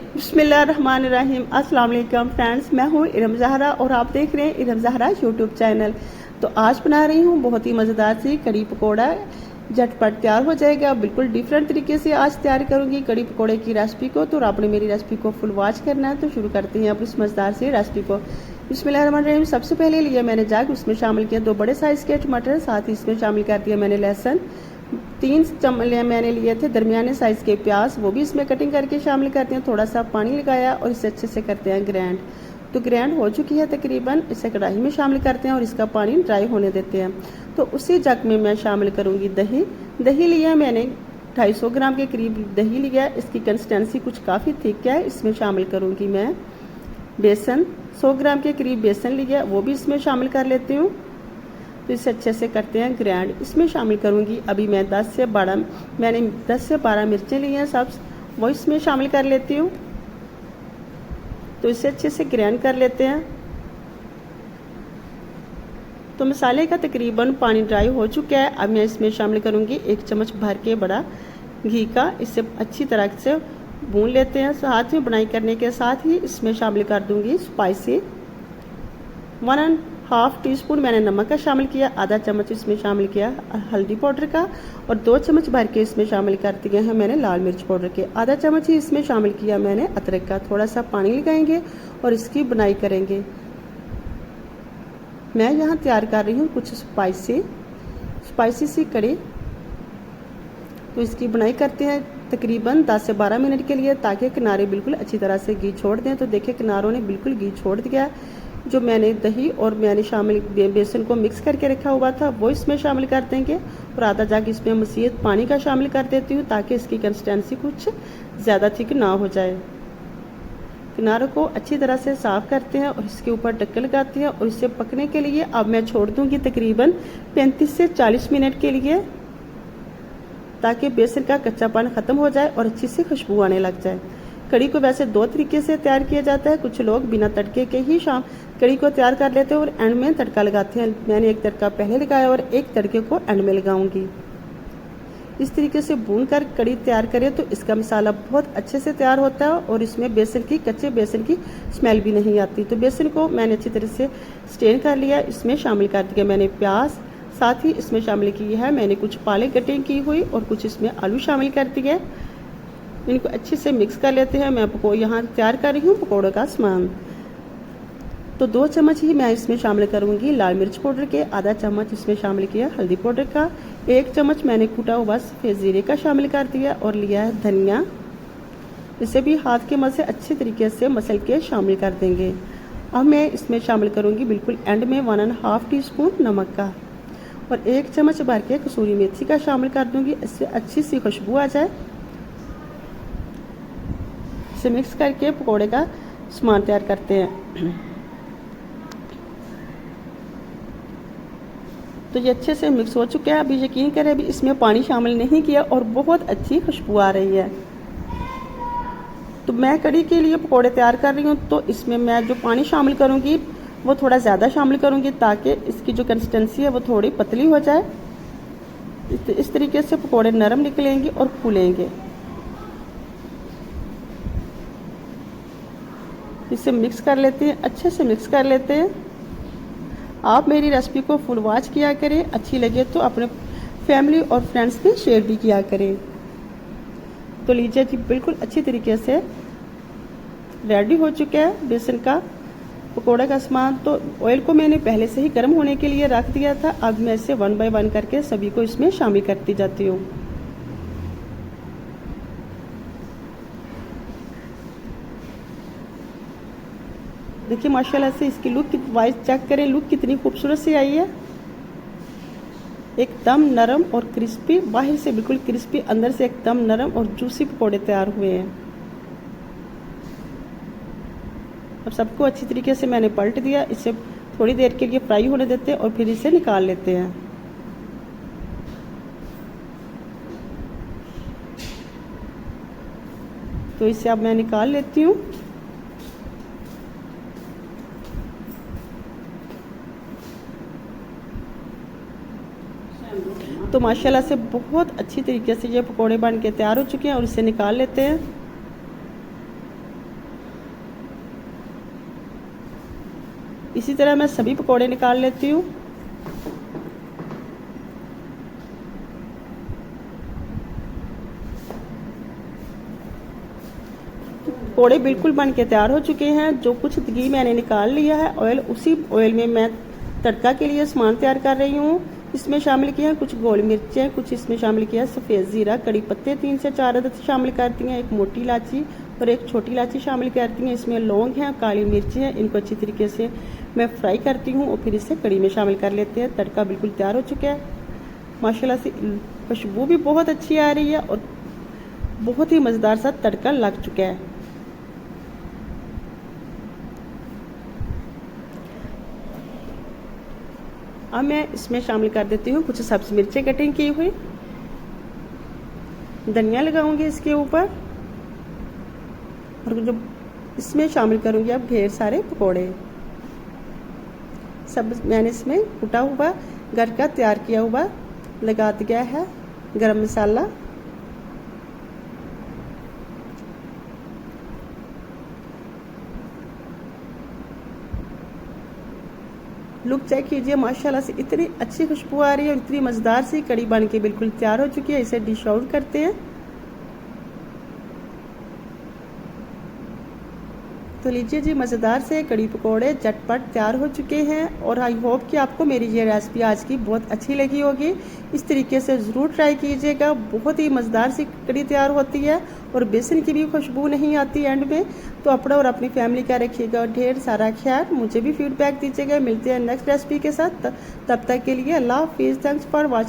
बिस्मिल्लाहिर्रहमानिर्रहीम। अस्सलाम वालेकुम फ्रेंड्स, मैं हूँ इरम ज़हरा और आप देख रहे हैं इरम ज़हरा यूट्यूब चैनल। तो आज बना रही हूँ बहुत ही मज़ेदार सी कड़ी पकोड़ा। झटपट तैयार हो जाएगा, बिल्कुल डिफरेंट तरीके से आज तैयार करूँगी कड़ी पकोड़े की रेसिपी को। तो आपने मेरी रेसिपी को फुल वॉच करना है। तो शुरू करते हैं अब इस मज़ेदार सी रेसिपी को। बिस्मिल्लाहिर्रहमानिर्रहीम। सबसे पहले लिए मैंने जग, उसमें शामिल किया 2 बड़े साइज़ के टमाटर, साथ ही इसमें शामिल कर दिया मैंने लहसुन। 3 चम्मच मैंने लिए थे दरमियाने साइज़ के प्याज, वो भी इसमें कटिंग करके शामिल करते हैं। थोड़ा सा पानी लगाया और इसे अच्छे से करते हैं ग्राइंड। तो ग्राइंड हो चुकी है तकरीबन, इसे कढ़ाई में शामिल करते हैं और इसका पानी ड्राई होने देते हैं। तो उसी जग में मैं शामिल करूँगी दही। दही लिया मैंने 250 ग्राम के करीब दही लिया। इसकी कंसिस्टेंसी कुछ काफ़ी थिक है। इसमें शामिल करूँगी मैं बेसन, 100 ग्राम के करीब बेसन लिया, वो भी इसमें शामिल कर लेती हूँ। तो इसे अच्छे से करते हैं ग्राइंड। इसमें शामिल करूँगी अभी मैं 10 से 12 मिर्चें ली हैं सब, वो इसमें शामिल कर लेती हूँ। तो इसे अच्छे से ग्राइंड कर लेते हैं। तो मसाले का तकरीबन पानी ड्राई हो चुका है। अब मैं इसमें शामिल करूँगी 1 चम्मच भर के बड़ा घी का। इसे अच्छी तरह से भून लेते हैं। साथ में बुनाई करने के साथ ही इसमें शामिल कर दूँगी स्पाइसी। 1½ टीस्पून मैंने नमक का शामिल किया, आधा चम्मच इसमें शामिल किया हल्दी पाउडर का और 2 चम्मच भर के इसमें शामिल कर दिए हैं मैंने लाल मिर्च पाउडर के। आधा चम्मच ही इसमें शामिल किया मैंने अदरक का। थोड़ा सा पानी लगाएंगे और इसकी बुनाई करेंगे। मैं यहाँ तैयार कर रही हूँ कुछ स्पाइसी सी कड़ी। तो इसकी बुनाई करते हैं तकरीबन 10 से 12 मिनट के लिए, ताकि किनारे बिल्कुल अच्छी तरह से घी छोड़ दें। तो देखिए किनारों ने बिल्कुल घी छोड़ दिया। जो मैंने दही और मैंने शामिल बेसन को मिक्स करके रखा हुआ था वो इसमें शामिल कर देंगे और आधा जग इसमें मज़ीद पानी का शामिल कर देती हूँ, ताकि इसकी कंसिस्टेंसी कुछ ज़्यादा थिक ना हो जाए। किनारों को अच्छी तरह से साफ़ करते हैं और इसके ऊपर ढक्कन लगाते हैं और इसे पकने के लिए अब मैं छोड़ दूँगी तकरीबन 35 से 40 मिनट के लिए, ताकि बेसन का कच्चापन ख़त्म हो जाए और अच्छी सी खुशबू आने लग जाए। कड़ी को वैसे 2 तरीके से तैयार किया जाता है। कुछ लोग बिना तड़के के ही कड़ी को तैयार कर लेते हैं और एंड में तड़का लगाते हैं। मैंने एक तड़का पहले लगाया और एक तड़के को एंड में लगाऊंगी। इस तरीके से भून कर कड़ी तैयार करें तो इसका मसाला बहुत अच्छे से तैयार होता है और इसमें कच्चे बेसन की स्मेल भी नहीं आती। तो बेसन को मैंने अच्छी तरह से स्टेन कर लिया। इसमें शामिल कर दिया मैंने प्याज, साथ ही इसमें शामिल की है मैंने कुछ पालक कटिंग की हुई और कुछ इसमें आलू शामिल कर दिए। इनको अच्छे से मिक्स कर लेते हैं। मैं यहाँ तैयार कर रही हूँ पकौड़े का सामान। तो 2 चम्मच ही मैं इसमें शामिल करूँगी लाल मिर्च पाउडर के, आधा चम्मच इसमें शामिल किया हल्दी पाउडर का, 1 चम्मच मैंने कूटा हुआ सफ़ेद जीरे का शामिल कर दिया और लिया है धनिया। इसे भी हाथ के मदद से अच्छे तरीके से मसल के शामिल कर देंगे। अब मैं इसमें शामिल करूँगी बिल्कुल एंड में 1½ टीस्पून नमक का और 1 चम्मच भर के कसूरी मेथी का शामिल कर दूँगी। इससे अच्छी सी खुशबू आ जाए। इसे मिक्स करके पकोड़े का सामान तैयार करते हैं। तो ये अच्छे से मिक्स हो चुका है। अभी यकीन करें अभी इसमें पानी शामिल नहीं किया और बहुत अच्छी खुशबू आ रही है। तो मैं कड़ी के लिए पकोड़े तैयार कर रही हूँ, तो इसमें मैं जो पानी शामिल करूँगी वो थोड़ा ज़्यादा शामिल करूँगी, ताकि इसकी जो कंसिस्टेंसी है वो थोड़ी पतली हो जाए। इस तरीके से पकोड़े नरम निकलेंगे और फूलेंगे। इसे मिक्स कर लेते हैं, अच्छे से मिक्स कर लेते हैं। आप मेरी रेसिपी को फुल वॉच किया करें, अच्छी लगे तो अपने फैमिली और फ्रेंड्स में शेयर भी किया करें। तो लीजिए जी बिल्कुल अच्छी तरीके से रेडी हो चुका है बेसन का पकोड़े का सामान। तो ऑयल को मैंने पहले से ही गर्म होने के लिए रख दिया था। अब मैं इसे 1 बाय 1 करके सभी को इसमें शामिल करती जाती हूँ। देखिए माशाल्लाह से इसकी लुक वाइज चेक करें, लुक कितनी खूबसूरत सी आई है। एकदम नरम और क्रिस्पी, बाहर से बिल्कुल क्रिस्पी, अंदर से एकदम नरम और जूसी पकोड़े तैयार हुए हैं। अब सबको अच्छी तरीके से मैंने पलट दिया। इसे थोड़ी देर के लिए फ्राई होने देते हैं और फिर इसे निकाल लेते हैं। तो इसे अब मैं निकाल लेती हूँ। तो माशाल्लाह से बहुत अच्छी तरीके से ये पकोड़े बन के तैयार हो चुके हैं और इसे निकाल लेते हैं। इसी तरह मैं सभी पकौड़े निकाल लेती हूँ। पकौड़े बिल्कुल बन के तैयार हो चुके हैं। जो कुछ घी मैंने निकाल लिया है ऑयल, उसी ऑयल में मैं तड़का के लिए सामान तैयार कर रही हूँ। इसमें शामिल किया है कुछ गोल मिर्चें, कुछ इसमें शामिल किया है सफ़ेद ज़ीरा, कड़ी पत्ते 3 से 4 अदद शामिल करती हैं, एक मोटी इलायची और एक छोटी इलायची शामिल करती हैं। इसमें लौंग हैं, काली मिर्ची हैं। इनको अच्छी तरीके से मैं फ्राई करती हूँ और फिर इसे कड़ी में शामिल कर लेते हैं। तड़का बिल्कुल तैयार हो चुका है। माशाल्लाह से खुशबू भी बहुत अच्छी आ रही है और बहुत ही मज़ेदार सा तड़का लग चुका है। अब मैं इसमें शामिल कर देती हूँ कुछ सब्ज़ मिर्चें कटिंग की हुई, धनिया लगाऊंगी इसके ऊपर और जो इसमें शामिल करूंगी अब ढेर सारे पकोड़े। सब मैंने इसमें कुटा हुआ घर का तैयार किया हुआ लगा दिया है गरम मसाला। लुक चेक कीजिए, माशाल्लाह से इतनी अच्छी खुशबू आ रही है और इतनी मज़ेदार सी कड़ी बन के बिल्कुल तैयार हो चुकी है। इसे डिश आउट करते हैं। तो लीजिए जी, मज़ेदार से कड़ी पकोड़े झटपट तैयार हो चुके हैं और आई होप कि आपको मेरी ये रेसिपी आज की बहुत अच्छी लगी होगी। इस तरीके से ज़रूर ट्राई कीजिएगा। बहुत ही मज़ेदार सी कड़ी तैयार होती है और बेसन की भी खुशबू नहीं आती एंड में। तो अपना और अपनी फैमिली का रखिएगा और ढेर सारा ख्याल। मुझे भी फीडबैक दीजिएगा। मिलते हैं नेक्स्ट रेसिपी के साथ। तब तक के लिए अल्लाह हाफिज़। Thanks for watching.